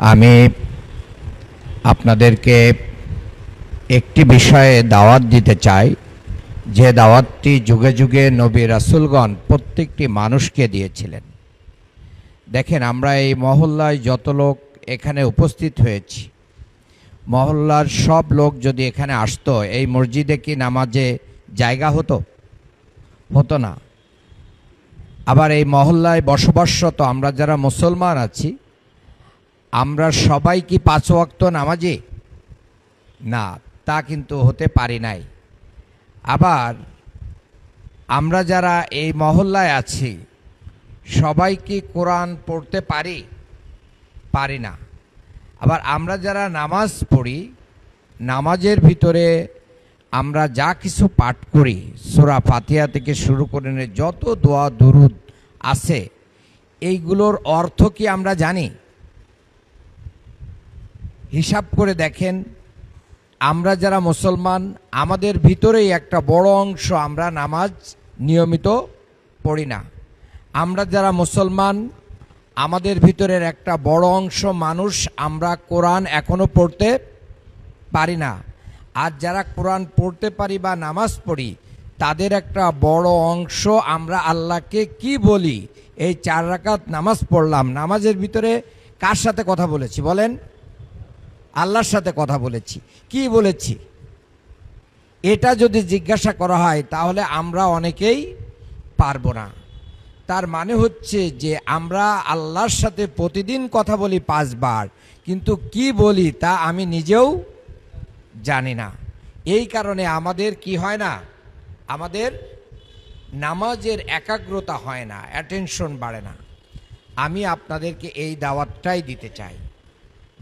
আমি আপনাদেরকে একটি বিষয়ে দাওয়াত দিতে চাই, যে দাওয়াতটি যুগে যুগে নবী রাসূলগণ প্রত্যেকটি মানুষকে দিয়েছিলেন। দেখেন, আমরা এই মহল্লায় যত লোক এখানে উপস্থিত হয়েছি, মহল্লার সব লোক যদি এখানে আসতো, এই মসজিদে কি নামাজে জায়গা হতো না। আবার এই মহল্লায় বসবাসরত আমরা যারা মুসলমান আছি, আমরা সবাই কি 5 ওয়াক্ত নামাজি? না, তা কিন্তু হতে পারি নাই। আবার আমরা যারা এই মহল্লায় আছি, সবাই কি কোরআন পড়তে পারি না। আবার আমরা যারা নামাজ পড়ি, নামাজের ভিতরে আমরা যা কিছু পাঠ করি, সূরা ফাতিহা থেকে শুরু করে যত দোয়া দুরুদ আছে, এইগুলোর অর্থ কি আমরা জানি? হিসাব করে দেখেন, আমরা যারা মুসলমান, আমাদের ভিতরেই একটা বড় অংশ আমরা নামাজ নিয়মিত পড়ি না। আমরা যারা মুসলমান, আমাদের ভিতরের একটা বড় অংশ মানুষ আমরা কোরআন এখনো পড়তে পারি না। আর যারা কোরআন পড়তে পারি বা নামাজ পড়ি, তাদের একটা বড় অংশ আমরা আল্লাহকে কি বলি? এই 4 রাকাত নামাজ পড়লাম, নামাজের ভিতরে কার সাথে কথা বলেছি বলেন? আল্লাহর সাথে কথা বলেছি। কি বলেছি? এটা যদি জিজ্ঞাসা করা হয়, তাহলে আমরা অনেকেই পারবো না। তার মানে হচ্ছে যে আমরা আল্লাহর সাথে প্রতিদিন কথা বলি 5 বার, কিন্তু কি বলি তা আমি নিজেও জানি না। এই কারণে আমাদের কি হয় না, আমাদের নামাজের একাগ্রতা হয় না, অ্যাটেনশন বাড়ে না। আমি আপনাদেরকে এই দাওয়াতটাই দিতে চাই।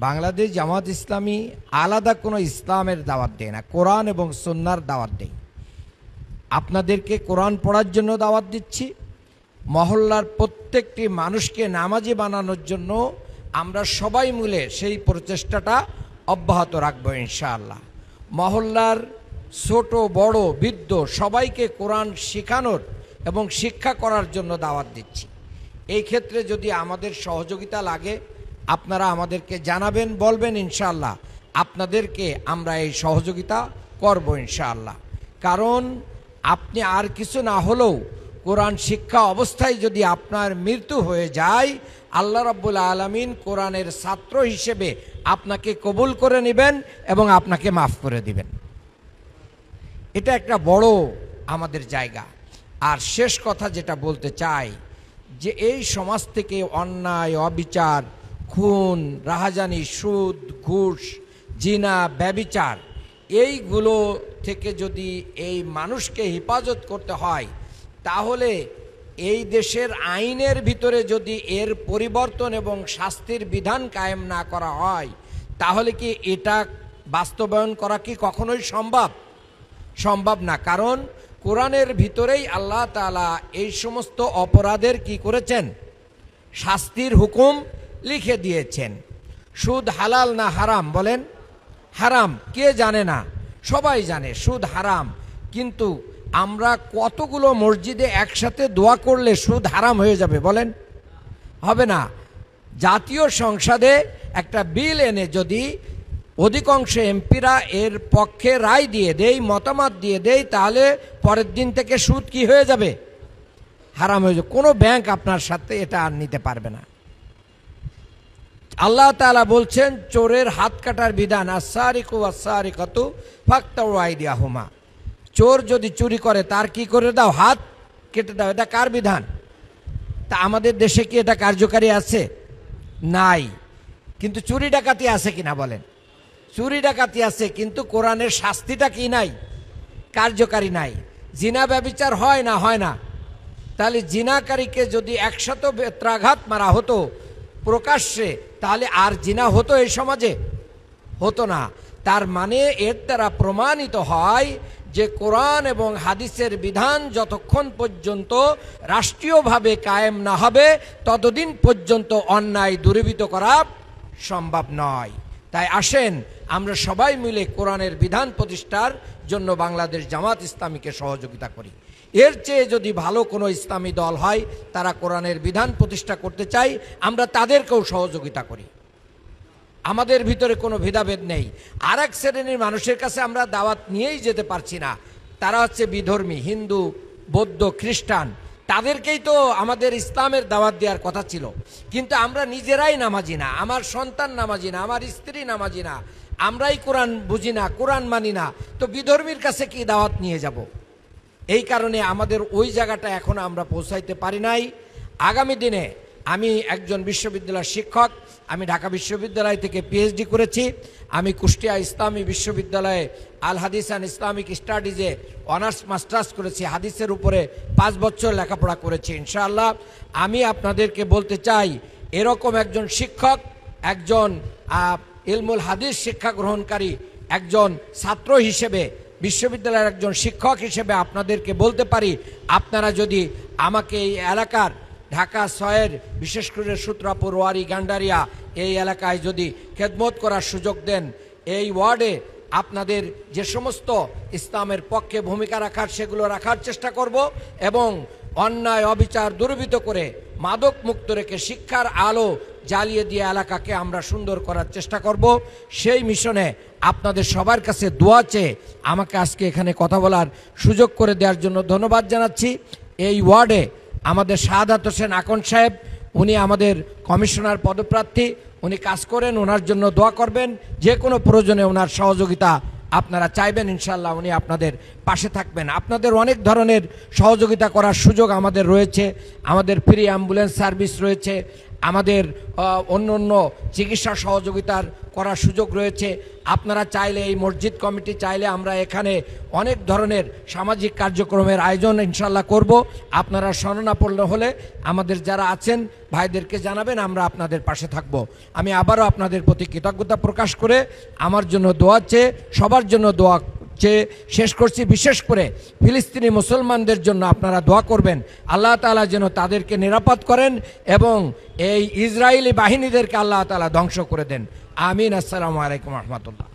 বাংলাদেশ জামাত ইসলামী আলাদা কোনো ইসলামের দাওয়াত দেয় না, কোরআন এবং সুন্নাহর দাওয়াত দেয়। আপনাদেরকে কোরআন পড়ার জন্য দাওয়াত দিচ্ছি। মহল্লার প্রত্যেকটি মানুষকে নামাজি বানানোর জন্য আমরা সবাই মিলে সেই প্রচেষ্টাটা অব্যাহত রাখবো ইনশাআল্লাহ। মহল্লার ছোট বড় বৃদ্ধ সবাইকে কোরআন শেখানোর এবং শিক্ষা করার জন্য দাওয়াত দিচ্ছি। এই ক্ষেত্রে যদি আমাদের সহযোগিতা লাগে, আপনারা আমাদেরকে জানাবেন, বলবেন, ইনশাআল্লাহ আপনাদেরকে আমরা এই সহযোগিতা করব ইনশাআল্লাহ। কারণ আপনি আর কিছু না হলেও কোরআন শিক্ষা অবস্থায় যদি আপনার মৃত্যু হয়ে যায়, আল্লাহ রাব্বুল আলামিন কোরআনের ছাত্র হিসেবে আপনাকে কবুল করে নেবেন এবং আপনাকে মাফ করে দিবেন। এটা একটা বড় আমাদের জায়গা। আর শেষ কথা যেটা বলতে চাই, যে এই সমাজ থেকে অন্যায়, অবিচার, খুন, রাহাজানি, সুদ, ঘুষ, জিনা, ব্যভিচার, এইগুলো থেকে যদি এই মানুষকে হেফাজত করতে হয়, তাহলে এই দেশের আইনের ভিতরে যদি এর পরিবর্তন এবং শাস্তির বিধান কায়েম না করা হয়, তাহলে কি এটা বাস্তবায়ন করা কি কখনোই সম্ভব না। কারণ কোরআনের ভিতরেই আল্লাহ তাআলা এই সমস্ত অপরাধের কি করেছেন? শাস্তির হুকুম লিখে দিয়েছেন। সুদ হালাল না হারাম বলেন? হারাম। কে জানে না? সবাই জানে সুদ হারাম। কিন্তু আমরা কতগুলো মসজিদে একসাথে দোয়া করলে সুদ হারাম হয়ে যাবে বলেন? হবে না। জাতীয় সংসদে একটা বিল এনে যদি অধিকাংশ এমপিরা এর পক্ষে রায় দিয়ে দেয়, মতামত দিয়ে দেয়, তাহলে পরের দিন থেকে সুদ কি হয়ে যাবে? হারাম হয়ে যাবে। কোনো ব্যাংক আপনার সাথে এটা আর নিতে পারবে না। আল্লাহ তাআলা বলছেন চোরের হাত কাটার বিধান, আস-সারিকু ওয়াস-সারিকাতু ফাকতাউ আইদিয়াহুমা। চোর যদি চুরি করে তার কি করে দাও? হাত কেটে দাও। এটা কার বিধান? তা আমাদের দেশে কি এটা কার্যকারী আছে? নাই। কিন্তু চুরি ডাকাতি আছে কিনা বলেন? চুরি ডাকাতি আছে, কিন্তু কোরআনের শাস্তিটা কি নাই? কার্যকারী নাই। জিনা ব্যভিচার হয় না? তাহলে জিনাকারীকে যদি 100 বেত্রাঘাত মারা হতো প্রকাশ্যে, তাহলে আর জিনা হতো এই সমাজে? হতো না। তার মানে এর দ্বারা প্রমাণিত হয় যে কোরআন এবং হাদিসের বিধান যতক্ষণ পর্যন্ত রাষ্ট্রীয়ভাবে কায়েম না হবে, ততদিন পর্যন্ত অন্যায় দূরীভূত করা সম্ভব নয়। তাই আসেন আমরা সবাই মিলে কোরআনের বিধান প্রতিষ্ঠার জন্য বাংলাদেশ জামাত ইসলামীকে সহযোগিতা করি। এর চেয়ে যদি ভালো কোনো ইসলামী দল হয়, তারা কোরআনের বিধান প্রতিষ্ঠা করতে চাই, আমরা তাদেরকেও সহযোগিতা করি। আমাদের ভিতরে কোনো ভেদাভেদ নেই। আর এক শ্রেণীর মানুষের কাছে আমরা দাওয়াত নিয়েই যেতে পারছি না, তারা হচ্ছে বিধর্মী, হিন্দু, বৌদ্ধ, খ্রিস্টান। তাদেরকেই তো আমাদের ইসলামের দাওয়াত দেওয়ার কথা ছিল, কিন্তু আমরা নিজেরাই নামাজি না, আমার সন্তান নামাজি না, আমার স্ত্রী নামাজি না, আমরাই কোরআন বুঝি না, কোরআন মানি না, তো বিধর্মীর কাছে কি দাওয়াত নিয়ে যাব? এই কারণে আমাদের ওই জায়গাটা এখনো আমরা পৌঁছাইতে পারি নাই। আগামী দিনে আমি একজন বিশ্ববিদ্যালয়ের শিক্ষক, আমি ঢাকা বিশ্ববিদ্যালয় থেকে পিএইচডি করেছি, আমি কুষ্টিয়া ইসলামী বিশ্ববিদ্যালয়ে আল হাদিস অ্যান্ড ইসলামিক স্টাডিজে অনার্স মাস্টার্স করেছি, হাদিসের উপরে 5 বছর লেখাপড়া করেছি। ইনশাআল্লাহ আমি আপনাদেরকে বলতে চাই, এরকম একজন শিক্ষক, একজন ইলমুল হাদিস শিক্ষা গ্রহণকারী একজন ছাত্র হিসেবে, বিশ্ববিদ্যালয়ের একজন শিক্ষক হিসেবে আপনাদেরকে বলতে পারি, আপনারা যদি আমাকে এই এলাকার ঢাকা 6-এর বিশেষ করে সূত্রাপুর, ওয়ারি, গান্ডারিয়া এই এলাকায় যদি খেদমত করার সুযোগ দেন, এই ওয়ার্ডে আপনাদের যে সমস্ত ইসলামের পক্ষে ভূমিকা রাখার সেগুলো রাখার চেষ্টা করব, এবং অন্যায় অবিচার দূরীভূত করে মাদক মুক্ত রেখে শিক্ষার আলো জ্বালিয়ে দিয়ে এলাকাকে আমরা সুন্দর করার চেষ্টা করব। সেই মিশনে আপনাদের সবার কাছে দোয়া চেয়ে আমাকে আজকে এখানে কথা বলার সুযোগ করে দেওয়ার জন্য ধন্যবাদ জানাচ্ছি। এই ওয়ার্ডে আমাদের শাহাদাত হোসেন আকন সাহেব, উনি আমাদের কমিশনার পদপ্রার্থী, উনি কাজ করেন, ওনার জন্য দোয়া করবেন। যে কোনো প্রয়োজনে ওনার সহযোগিতা আপনারা চাইবেন, ইনশাল্লাহ উনি আপনাদের পাশে থাকবেন। আপনাদের অনেক ধরনের সহযোগিতা করার সুযোগ আমাদের রয়েছে, আমাদের ফ্রি অ্যাম্বুলেন্স সার্ভিস রয়েছে, আমাদের অন্য অন্য চিকিৎসা সহযোগিতার করার সুযোগ রয়েছে। আপনারা চাইলে, এই মসজিদ কমিটি চাইলে আমরা এখানে অনেক ধরনের সামাজিক কার্যক্রমের আয়োজন ইনশাল্লাহ করব। আপনারা শরণাপন্ন হলে আমাদের যারা আছেন ভাইদেরকে জানাবেন, আমরা আপনাদের পাশে থাকব। আমি আবারও আপনাদের প্রতি কৃতজ্ঞতা প্রকাশ করে আমার জন্য দোয়া চেয়ে, সবার জন্য দোয়া চেয়ে শেষ করছি। বিশেষ করে ফিলিস্তিনি মুসলমানদের জন্য আপনারা দোয়া করবেন, আল্লাহ তাআলা যেন তাদেরকে নিরাপদ করেন এবং এই ইসরায়েলি বাহিনীদেরকে আল্লাহ তাআলা ধ্বংস করে দেন। আমিন। আসসালামু আলাইকুম রহমতুল্লাহ।